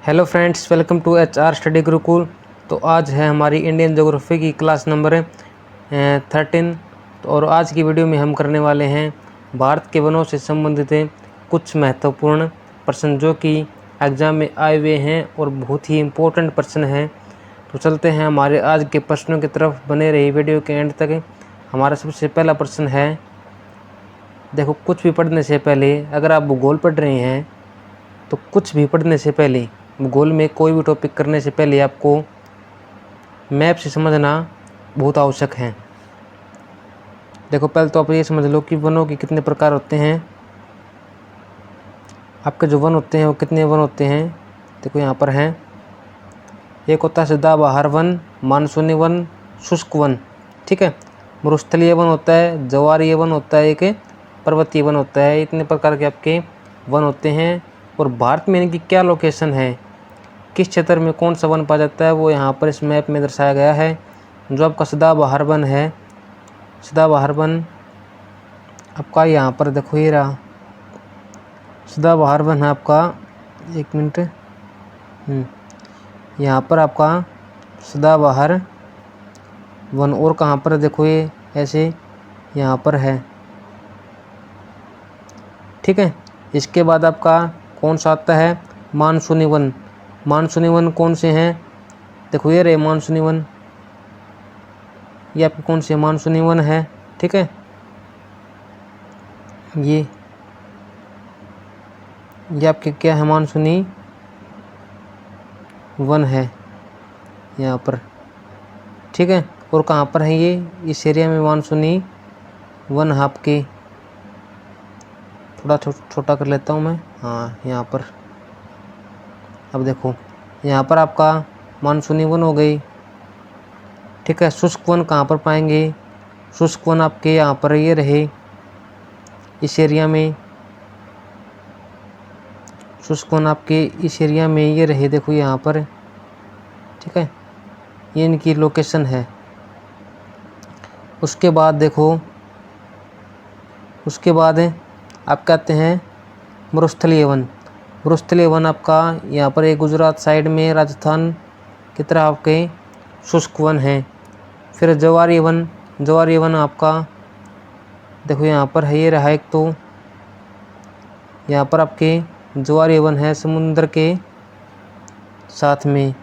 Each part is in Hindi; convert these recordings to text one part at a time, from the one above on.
Hello friends, welcome to HR study Gurukul. तो आज है हमारी इंडियन ज्योग्राफी की क्लास नंबर 13। और आज की वीडियो में हम करने वाले हैं भारत के वनों से संबंधित कुछ महत्वपूर्ण प्रश्न जो कि एग्ज़ाम में आए हुए हैं और बहुत ही इम्पोर्टेंट प्रश्न हैं। तो चलते हैं हमारे आज के प्रश्नों की तरफ, बने रही वीडियो के एंड तक। हमारा सबसे पहला प्रश्न है, देखो, कुछ भी पढ़ने से पहले, अगर आप भूगोल पढ़ रहे हैं तो कुछ भी पढ़ने से पहले, भूगोल में कोई भी टॉपिक करने से पहले आपको मैप से समझना बहुत आवश्यक है। देखो, पहले तो आप ये समझ लो कि वनों के कितने प्रकार होते हैं। आपके जो वन होते हैं वो कितने वन होते हैं, देखो यहाँ पर हैं। एक होता है सदाबहार वन, मानसूनी वन, शुष्क वन, ठीक है। मरुस्थलीय वन होता है, ज्वारीय वन होता है, एक पर्वतीय वन होता है। इतने प्रकार के आपके वन होते हैं। और भारत में इनकी क्या लोकेशन है, किस क्षेत्र में कौन सा वन पाया जाता है, वो यहाँ पर इस मैप में दर्शाया गया है। जो आपका सदाबहार वन है, सदाबहार वन आपका यहाँ पर देखो, ये रहा सदाबहार वन है आपका। एक मिनट, यहाँ पर आपका सदाबहार वन। और कहाँ पर देखो, ये ऐसे यहाँ पर है, ठीक है। इसके बाद आपका कौन सा आता है, मानसूनी वन। मानसूनी वन कौन से हैं, देखो ये रहे मानसूनी वन। ये आपके कौन से मानसूनी वन है, ठीक है। ये आपके क्या है, मानसूनी वन है यहाँ पर, ठीक है। और कहाँ पर है ये, इस एरिया में मानसूनी वन है आपके। थोड़ा छोटा कर लेता हूँ मैं, हाँ यहाँ पर। अब देखो, यहाँ पर आपका मानसूनी वन हो गई, ठीक है। शुष्क वन कहाँ पर पाएंगे, शुष्क वन आपके यहाँ पर ये रहे, इस एरिया में। शुष्क वन आपके इस एरिया में ये रहे, देखो यहाँ पर, ठीक है। ये इनकी लोकेशन है। उसके बाद देखो, उसके बाद आप कहते हैं मरुस्थलीय वन। मरुस्थलीय वन आपका यहाँ पर एक गुजरात साइड में, राजस्थान की तरफ आपके शुष्क वन है। फिर ज्वारीय वन, ज्वारीय वन आपका देखो यहाँ पर है, ये रहा एक। तो यहाँ पर आपके ज्वारीय वन है समुद्र के साथ में,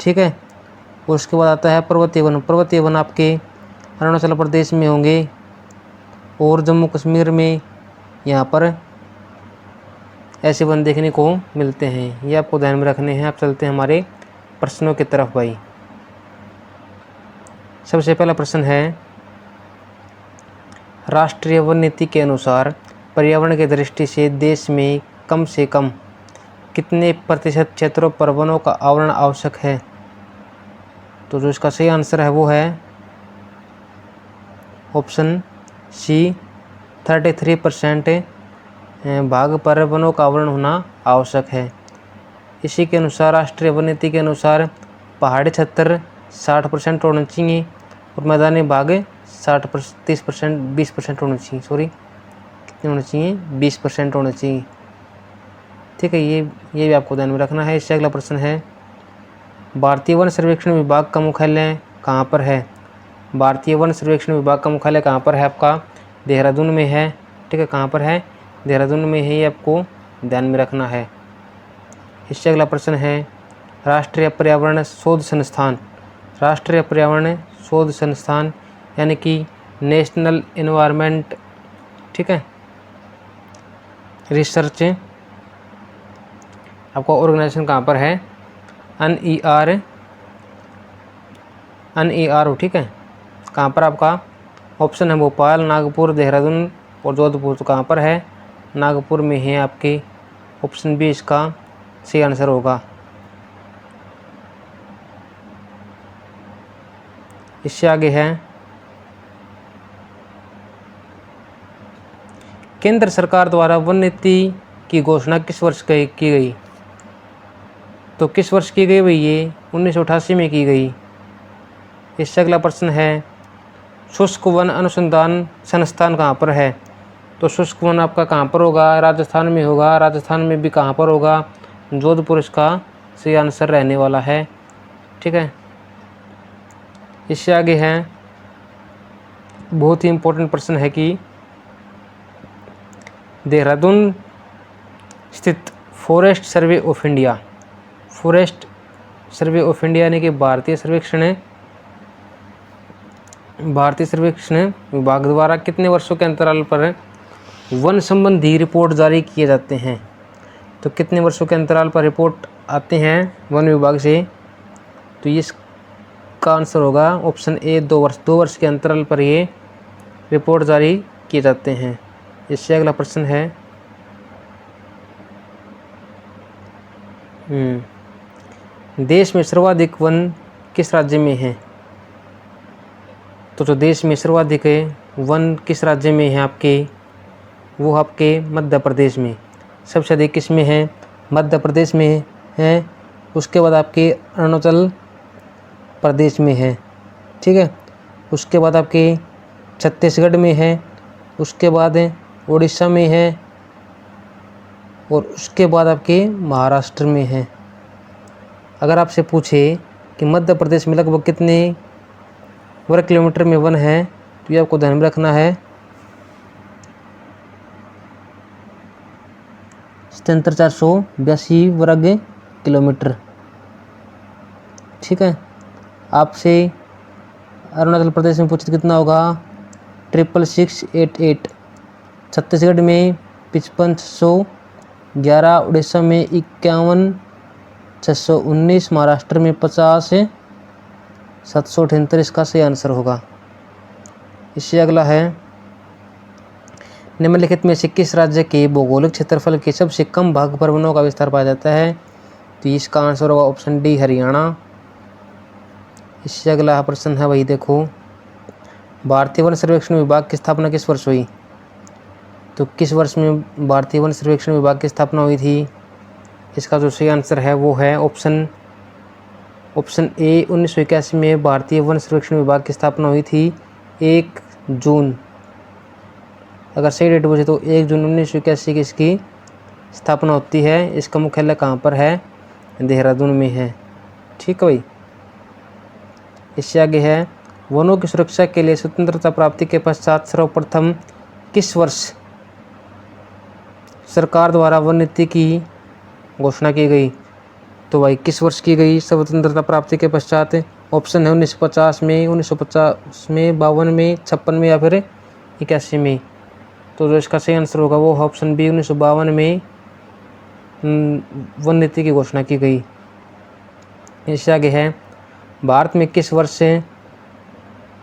ठीक है। उसके बाद आता है पर्वतीय वन। पर्वतीय वन आपके अरुणाचल प्रदेश में होंगे और जम्मू कश्मीर में यहाँ पर ऐसे वन देखने को मिलते हैं। ये आपको ध्यान में रखने हैं। आप चलते हैं हमारे प्रश्नों की तरफ भाई। सबसे पहला प्रश्न है, राष्ट्रीय वन नीति के अनुसार पर्यावरण की दृष्टि से देश में कम से कम कितने प्रतिशत क्षेत्रों पर वनों का आवरण आवश्यक है। तो जो इसका सही आंसर है वो है ऑप्शन सी, 33% भाग पर वनों का आवरण होना आवश्यक है। इसी के अनुसार, राष्ट्रीय वन नीति के अनुसार, पहाड़ी क्षेत्र 60% होना चाहिए और मैदानी भाग 20% होना चाहिए। सॉरी, कितने होना चाहिए, 20% होना चाहिए, ठीक है। ये भी आपको ध्यान में रखना है। इससे अगला प्रश्न है, भारतीय वन सर्वेक्षण विभाग का मुख्यालय कहाँ पर है। भारतीय वन सर्वेक्षण विभाग का मुख्यालय कहाँ पर है आपका, देहरादून में है, ठीक है। कहाँ पर है, देहरादून में है। ये आपको ध्यान में रखना है। इससे अगला प्रश्न है, राष्ट्रीय पर्यावरण शोध संस्थान। राष्ट्रीय पर्यावरण शोध संस्थान यानी कि नेशनल एनवायरनमेंट, ठीक है, रिसर्च आपका ऑर्गेनाइजेशन कहाँ पर है, NER, ठीक है। कहाँ पर आपका ऑप्शन है भोपाल, नागपुर, देहरादून और जोधपुर। तो कहाँ पर है, नागपुर में है आपके। ऑप्शन बी इसका सही आंसर होगा। इससे आगे है, केंद्र सरकार द्वारा वन नीति की घोषणा किस वर्ष की गई। तो किस वर्ष की गई भाई, ये 1988 में की गई। इससे अगला प्रश्न है, शुष्क वन अनुसंधान संस्थान कहाँ पर है। तो शुष्क वन आपका कहाँ पर होगा, राजस्थान में होगा। राजस्थान में भी कहाँ पर होगा, जोधपुर इसका सही आंसर रहने वाला है। ठीक है, इससे आगे है बहुत ही इम्पोर्टेंट प्रश्न है कि देहरादून स्थित forest survey of India, forest survey of India यानी कि भारतीय सर्वेक्षण विभाग द्वारा कितने वर्षों के अंतराल पर वन संबंधी रिपोर्ट जारी किए जाते हैं? तो कितने वर्षों के अंतराल पर रिपोर्ट आते हैं वन विभाग से? तो इसका आंसर होगा ऑप्शन ए 2 वर्ष। 2 वर्ष के अंतराल पर ये रिपोर्ट जारी किए जाते हैं। इससे अगला प्रश्न है देश में सर्वाधिक वन किस राज्य में है? तो जो देश में सर्वाधिक वन किस राज्य में है आपके, वो आपके मध्य प्रदेश में। सबसे अधिक किस में है? मध्य प्रदेश में है। उसके बाद आपके अरुणाचल प्रदेश में है। ठीक है, उसके बाद आपके छत्तीसगढ़ में है, उसके बाद उड़ीसा में है और उसके बाद आपके महाराष्ट्र में है। अगर आपसे पूछे कि मध्य प्रदेश में लगभग कितने वर्ग किलोमीटर में वन है, तो ये आपको ध्यान में रखना है 77,482 वर्ग किलोमीटर। ठीक है, आपसे अरुणाचल प्रदेश में पूछे कितना होगा 66688, छत्तीसगढ़ में 55,611, उड़ीसा में 51,619, महाराष्ट्र में 50,778। इसका सही आंसर होगा। इससे अगला है निम्नलिखित में से किस राज्य के भौगोलिक क्षेत्रफल के सबसे कम भाग पर वनों का विस्तार पाया जाता है? तो इसका आंसर होगा ऑप्शन डी हरियाणा। इससे अगला प्रश्न है वही देखो, भारतीय वन सर्वेक्षण विभाग की स्थापना किस वर्ष हुई? तो किस वर्ष में भारतीय वन सर्वेक्षण विभाग की स्थापना हुई थी? इसका जो सही आंसर है वो है ऑप्शन ए 1981 में भारतीय वन सर्वेक्षण विभाग की स्थापना हुई थी 1 जून। अगर सही डेट पूछे तो 1 जून 1981 की इसकी स्थापना होती है। इसका मुख्यालय कहाँ पर है? देहरादून में है। ठीक है भाई। इससे आगे है वनों की सुरक्षा के लिए स्वतंत्रता प्राप्ति के पश्चात सर्वप्रथम किस वर्ष सरकार द्वारा वन नीति की घोषणा की गई? तो भाई किस वर्ष की गई स्वतंत्रता प्राप्ति के पश्चात? ऑप्शन है 1950 में, 1950 में, 52 में, 56 में या फिर 81 में। तो जो इसका सही आंसर होगा वो ऑप्शन बी 1952 में वन नीति की घोषणा की गई। इससे आगे है भारत में किस वर्ष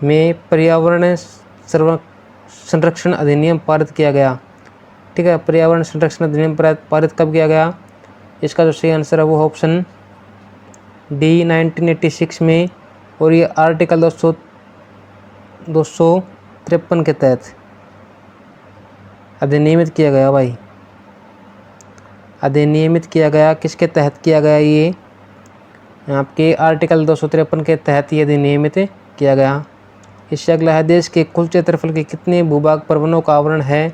में पर्यावरण संरक्षण अधिनियम पारित किया गया? ठीक है, पर्यावरण संरक्षण अधिनियम पारित कब किया गया? इसका जो सही आंसर है वो ऑप्शन डी 1986 में, और ये आर्टिकल 253 के तहत अधिनियमित किया गया। भाई अधिनियमित किया गया, किसके तहत किया गया? ये आपके आर्टिकल 253 के तहत ये अधिनियमित किया गया। इससे अगला है देश के कुल क्षेत्रफल के कितने भूभाग पर वनों का आवरण है?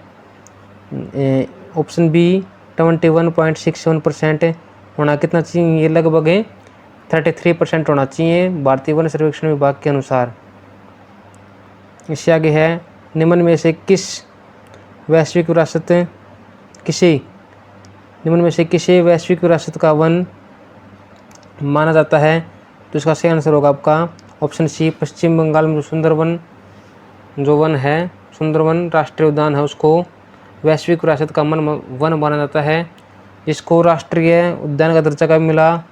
ऑप्शन बी 21.67% होना कितना चाहिए? ये लगभग 33% होना चाहिए भारतीय वन सर्वेक्षण विभाग के अनुसार। इससे आगे है निम्न में से किसे वैश्विक विरासत का वन माना जाता है? तो इसका सही आंसर होगा आपका ऑप्शन सी पश्चिम बंगाल में सुंदरवन राष्ट्रीय उद्यान है, उसको वैश्विक विरासत का वन माना जाता है, जिसको राष्ट्रीय उद्यान का दर्जा कब मिला?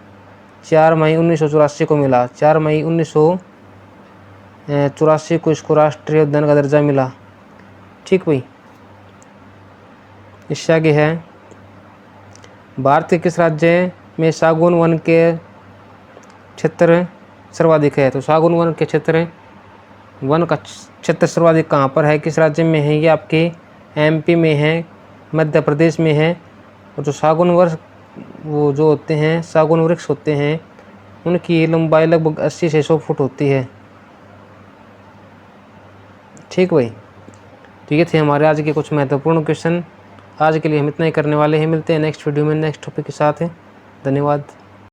4 मई 1984 को मिला। 4 मई 1984 को इसको राष्ट्रीय उद्यान का दर्जा मिला। ठीक भाई। इससे आगे है भारत के किस राज्य में सागौन वन के क्षेत्र सर्वाधिक है? तो सागौन वन के क्षेत्र सर्वाधिक कहाँ पर है, किस राज्य में है? ये आपके एमपी में है, मध्य प्रदेश में है। और जो सागौन वृक्ष होते हैं उनकी लंबाई लगभग 80 से 100 फुट होती है। ठीक भाई। तो ये थे हमारे आज के कुछ महत्वपूर्ण क्वेश्चन। आज के लिए हम इतना ही करने वाले हैं। मिलते हैं नेक्स्ट वीडियो में नेक्स्ट टॉपिक के साथ। धन्यवाद।